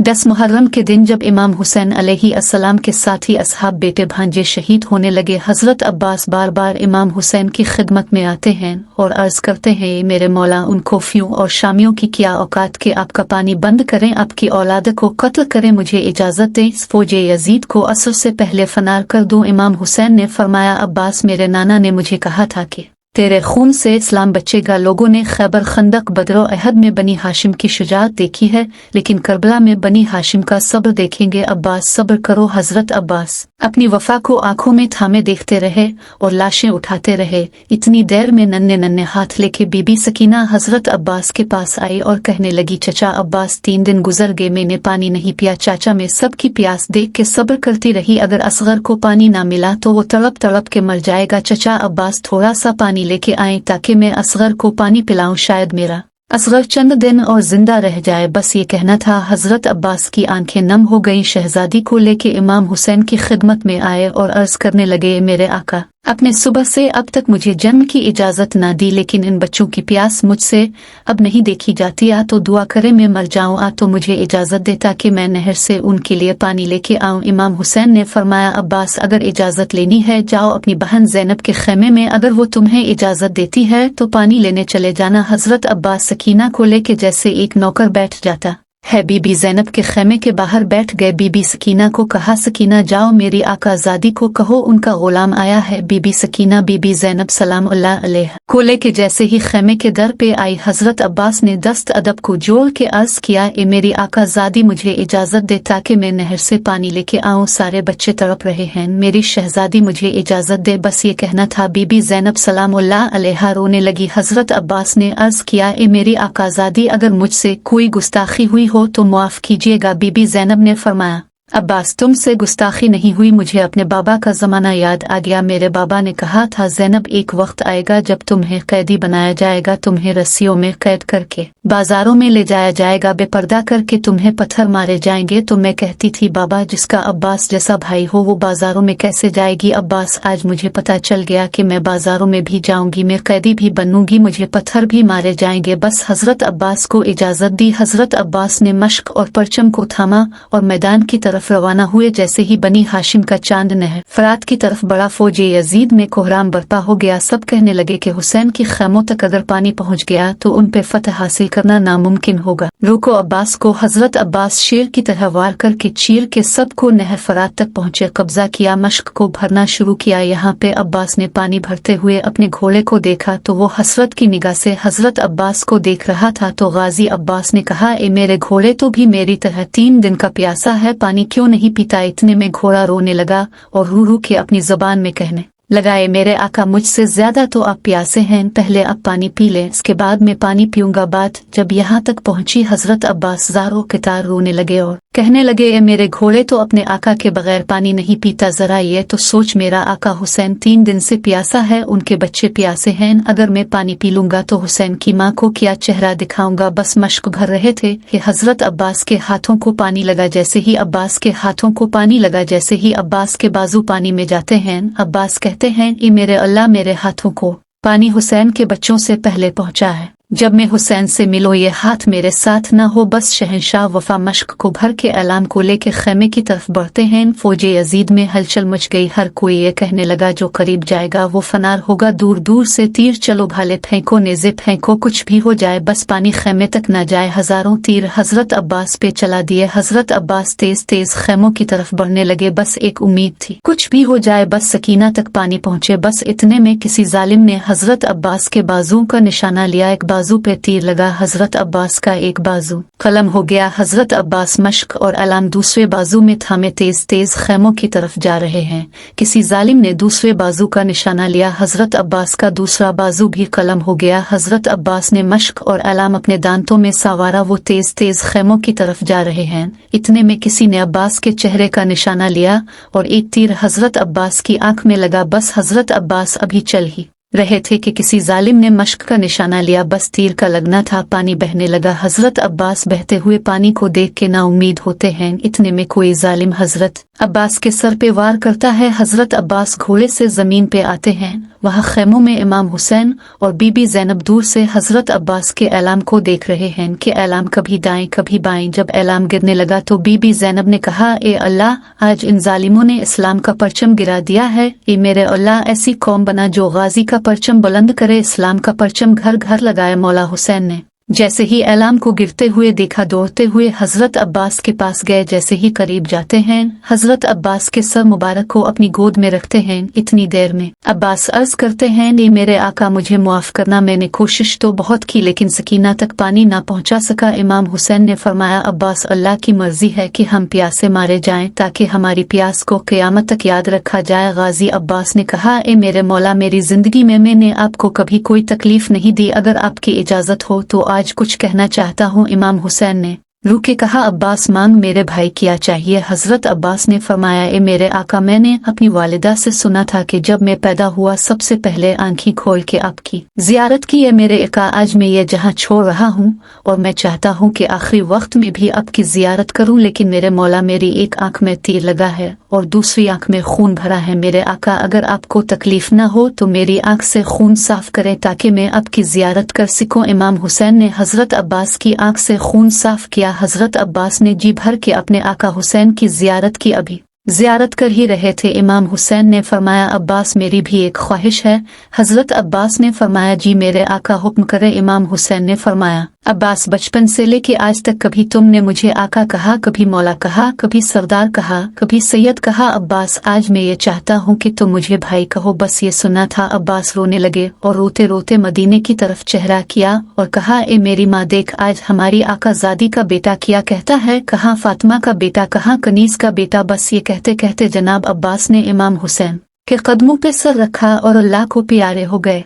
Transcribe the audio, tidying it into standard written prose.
10 मुहर्रम के दिन जब इमाम हुसैन अलैहिस्सलाम के साथी असहाब बेटे भांजे शहीद होने लगे, हजरत अब्बास बार बार इमाम हुसैन की खिदमत में आते हैं और अर्ज करते हैं, मेरे मौला, उन कोफियों और शामियों की क्या औकात के आपका पानी बंद करें, आपकी औलाद को कत्ल करें, मुझे इजाजत दें, इस फौजे यजीद को असर से पहले फनार कर दूं। इमाम हुसैन ने फरमाया, अब्बास, मेरे नाना ने मुझे कहा था कि तेरे खून से इस्लाम बचेगा। लोगों ने खैबर, खंदक, बदर और अहद में बनी हाशिम की शुजाअत देखी है, लेकिन करबला में बनी हाशिम का सब्र देखेंगे। अब्बास, सब्र करो। हजरत अब्बास अपनी वफा को आंखों में थामे देखते रहे और लाशें उठाते रहे। इतनी देर में नन्हे नन्हे हाथ लेके बीबी सकीना हजरत अब्बास के पास आई और कहने लगी, चचा अब्बास, 3 दिन गुजर गए, मैंने पानी नहीं पिया। चाचा, मैं सबकी प्यास देख के सब्र करती रही, अगर असगर को पानी ना मिला तो वो तड़प तड़प के मर जाएगा। चचा अब्बास, थोड़ा सा पानी लेके आए ताकि मैं असगर को पानी पिलाऊं, शायद मेरा असगर चंद दिन और जिंदा रह जाए। बस ये कहना था। हजरत अब्बास की आंखें नम हो गईं। शहजादी को लेके इमाम हुसैन की खिदमत में आए और अर्ज करने लगे, मेरे आका, अपने सुबह से अब तक मुझे जन्म की इजाजत ना दी, लेकिन इन बच्चों की प्यास मुझसे अब नहीं देखी जाती। आ तो दुआ करे मैं मर जाऊं, आ तो मुझे इजाजत दे ताकि मैं नहर से उनके लिए पानी लेके आऊं। इमाम हुसैन ने फरमाया, अब्बास, अगर इजाजत लेनी है जाओ अपनी बहन ज़ैनब के खेमे में, अगर वो तुम्हें इजाजत देती है तो पानी लेने चले जाना। हजरत अब्बास सकीना को लेके जैसे एक नौकर बैठ जाता है, बीबी ज़ैनब के खेमे के बाहर बैठ गए। बीबी सकीना को कहा, सकीना जाओ मेरी आकाज़ादी को कहो उनका गुलाम आया है। बीबी सकीना बीबी ज़ैनब सलामुल्लाह अलैहा को लेके जैसे ही खेमे के दर पे आई, हजरत अब्बास ने दस्त अदब को जोड़ के अर्ज किया, ए मेरी आकाज़ादी, मुझे इजाजत दे ताकि मैं नहर से पानी लेके आऊं, सारे बच्चे तड़प रहे हैं, मेरी शहजादी मुझे इजाजत दे। बस ये कहना था। बीबी ज़ैनब सलामुल्लाह अलैहा रोने लगी। हजरत अब्बास ने अर्ज किया, ए मेरी आकाज़ादी, अगर मुझसे कोई गुस्ताखी हुई हो तो मुआफ कीजिएगा। बीबी ज़ैनब ने फरमाया, अब्बास, तुमसे गुस्ताखी नहीं हुई, मुझे अपने बाबा का ज़माना याद आ गया। मेरे बाबा ने कहा था, ज़ैनब, एक वक्त आएगा जब तुम्हें कैदी बनाया जाएगा, तुम्हें रस्सियों में कैद करके बाजारों में ले जाया जाएगा, बेपर्दा करके तुम्हें पत्थर मारे जाएंगे। तो मैं कहती थी, बाबा, जिसका अब्बास जैसा भाई हो वो बाजारों में कैसे जाएगी। अब्बास, आज मुझे पता चल गया कि मैं बाजारों में भी जाऊंगी, मैं कैदी भी बनूंगी, मुझे पत्थर भी मारे जाएंगे। बस हजरत अब्बास को इजाजत दी। हजरत अब्बास ने मश्क और परचम को थामा और मैदान की तरफ रवाना हुए। जैसे ही बनी हाशिम का चांद नहर फरात की तरफ बड़ा, फौजे यजीद में कोहराम बरपा हो गया। सब कहने लगे कि हुसैन की खैमों तक अगर पानी पहुंच गया तो उन पे फतह हासिल करना नामुमकिन होगा। रुको अब्बास को हजरत अब्बास शेर की तरह वार करके चीर के सबको नहर फरात तक पहुंचे, कब्जा किया, मश्क को भरना शुरू किया। यहाँ पे अब्बास ने पानी भरते हुए अपने घोड़े को देखा तो वो हसरत की निगाह से हजरत अब्बास को देख रहा था। तो गाजी अब्बास ने कहा, ए मेरे घोड़े तो भी मेरी तरह 3 दिन का प्यासा है, पानी क्यों नहीं पीता। इतने में घोड़ा रोने लगा और रू रू के अपनी जुबान में कहने लगाए, मेरे आका, मुझसे ज्यादा तो आप प्यासे हैं, पहले आप पानी पी लें, इसके बाद मैं पानी पीऊंगा। बात जब यहाँ तक पहुंची, हजरत अब्बास ज़ारो कितार रोने लगे और कहने लगे, ए मेरे घोड़े तो अपने आका के बगैर पानी नहीं पीता, जरा ये तो सोच, मेरा आका हुसैन 3 दिन से प्यासा है, उनके बच्चे प्यासे हैं, अगर मैं पानी पी लूंगा तो हुसैन की माँ को क्या चेहरा दिखाऊंगा। बस मश्क भर रहे थे कि हजरत अब्बास के हाथों को पानी लगा। जैसे ही अब्बास के हाथों को पानी लगा, जैसे ही अब्बास के बाजू पानी में जाते हैं, अब्बास कहते हैं, ई मेरे अल्लाह, मेरे हाथों को पानी हुसैन के बच्चों से पहले पहुंचा है। जब मैं हुसैन से मिलो ये हाथ मेरे साथ न हो। बस शहंशाह वफा मश्क को भर के ऐलान को लेके खेमे की तरफ बढ़ते हैं। फौजे यजीद में हलचल मच गई। हर कोई ये कहने लगा, जो करीब जाएगा वो फनार होगा। दूर दूर से तीर चलो, भाले फेंको, नेज़े फेंको, कुछ भी हो जाए, बस पानी खेमे तक न जाए। हजारों तीर हजरत अब्बास पे चला दिए। हजरत अब्बास तेज तेज खेमों की तरफ बढ़ने लगे। बस एक उम्मीद थी, कुछ भी हो जाए, बस सकीना तक पानी पहुंचे। बस इतने में किसी जालिम ने हजरत अब्बास के बाजू का निशाना लिया। एक बाजू पे तीर लगा, हजरत अब्बास का एक बाजू कलम हो गया। हजरत अब्बास मश्क और अलाम दूसरे बाजू में थामे तेज तेज खेमों की तरफ जा रहे हैं। किसी जालिम ने दूसरे बाजू का निशाना लिया। हजरत अब्बास का दूसरा बाजू भी कलम हो गया। हजरत अब्बास ने मश्क और अलाम अपने दांतों में सवारा, वो तेज तेज खेमों की तरफ जा रहे हैं। इतने में किसी ने अब्बास के चेहरे का निशाना लिया और एक तीर हजरत अब्बास की आंख में लगा। बस हजरत अब्बास अभी चल ही रहे थे कि किसी जालिम ने मश्क का निशाना लिया। बस तीर का लगना था, पानी बहने लगा। हजरत अब्बास बहते हुए पानी को देख के ना उम्मीद होते हैं। इतने में कोई जालिम हजरत अब्बास के सर पे वार करता है। हजरत अब्बास घोड़े से जमीन पे आते हैं वहाँ खैमों में इमाम हुसैन और बीबी ज़ैनब दूर से हजरत अब्बास के ऐलाम को देख रहे हैं कि ऐलाम कभी दाएं कभी बाएं। जब ऐलाम गिरने लगा तो बीबी ज़ैनब ने कहा, ए अल्लाह, आज इन जालिमों ने इस्लाम का परचम गिरा दिया है। ए मेरे अल्लाह, ऐसी कौम बना जो गाजी का परचम बुलंद करे। इस्लाम का परचम घर घर लगाया। मौला हुसैन ने जैसे ही ऐलाम को गिरते हुए देखा, दौड़ते हुए हजरत अब्बास के पास गए। जैसे ही करीब जाते हैं, हजरत अब्बास के सर मुबारक को अपनी गोद में रखते हैं। इतनी देर में अब्बास अर्ज करते हैं, ने मेरे आका, मुझे मुआफ करना, मैंने कोशिश तो बहुत की लेकिन सकीना तक पानी ना पहुंचा सका। इमाम हुसैन ने फरमाया, अब्बास, अल्लाह की मर्जी है कि हम प्यासे मारे जाएं ताकि हमारी प्यास को क़यामत तक याद रखा जाए। गाजी अब्बास ने कहा, ए मेरे मौला, मेरी जिंदगी में मैंने आपको कभी कोई तकलीफ नहीं दी, अगर आपकी इजाजत हो तो आज कुछ कहना चाहता हूँ। इमाम हुसैन ने रू के कहा, अब्बास, मांग मेरे भाई, क्या चाहिए। हजरत अब्बास ने फरमाया, ए मेरे आका, मैंने अपनी वालिदा से सुना था कि जब मैं पैदा हुआ सबसे पहले आंखें खोल के आपकी जियारत की है। मेरे आका, आज मैं ये जहां छोड़ रहा हूँ और मैं चाहता हूँ कि आखिरी वक्त में भी आपकी जियारत करूँ, लेकिन मेरे मौला, मेरी एक आंख में तीर लगा है और दूसरी आंख में खून भरा है। मेरे आका, अगर आपको तकलीफ न हो तो मेरी आंख से खून साफ करें ताकि मैं आपकी जियारत कर सकूं। इमाम हुसैन ने हजरत अब्बास की आंख से खून साफ किया। हजरत अब्बास ने जी भर के अपने आका हुसैन की जियारत की। अभी जियारत कर ही रहे थे, इमाम हुसैन ने फरमाया, अब्बास, मेरी भी एक ख्वाहिश है। हजरत अब्बास ने फरमाया, जी मेरे आका, हुक्म करे। इमाम हुसैन ने फरमाया, अब्बास, बचपन से लेके आज तक कभी तुमने मुझे आका कहा, कभी मौला कहा, कभी सरदार कहा, कभी सैयद कहा। अब्बास, आज मैं ये चाहता हूँ कि तुम मुझे भाई कहो, बस ये सुना था। अब्बास रोने लगे और रोते रोते मदीने की तरफ चेहरा किया और कहा, ए मेरी माँ, देख, आज हमारी आका ज़ादी का बेटा क्या कहता है। कहाँ फातिमा का बेटा, कहाँ कनीज का बेटा। बस ये कहते कहते जनाब अब्बास ने इमाम हुसैन के कदमों पे सर रखा और अल्लाह को प्यारे हो गए।